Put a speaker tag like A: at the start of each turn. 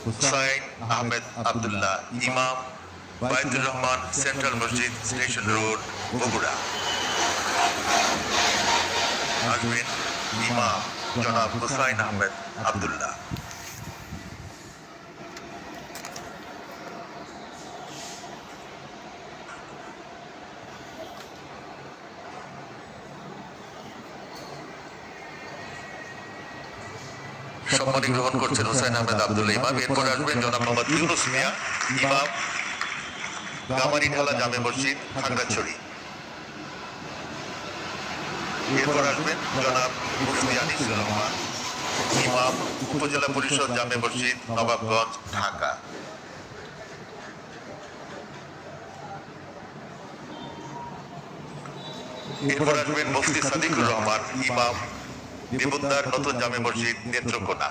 A: হুসাইন আহমেদ আব্দুল্লাহ, ইমাম বাইতুর রহমান, সেন্ট্রাল মসজিদ, station road, Bogura. আসবেন ইমাম জনাব হুসাইন আহমেদ আব্দুল্লাহ। সম্মানী গ্রহণ করছেন হুসাইন আহমেদ আব্দুল্লাহ ইমাম। এরপর আসবেন জনাব মোহাম্মদ ইউনুস মিয়া, ইমাম গামারি ঢালা জামে মসজিদ, খাগড়াছড়ি। এরপর আসবেন জনাব মুফতি আনিসুর রহমান, ইমাম উপজেলা পরিষদ জামে মসজিদ, নবাবগঞ্জ, ঢাকা। এরপর আসবেন মুফতি সাদিকুর রহমান, ইমাম দেবুদ্দার নতুন জামে মসজিদ, নেত্রকোনা।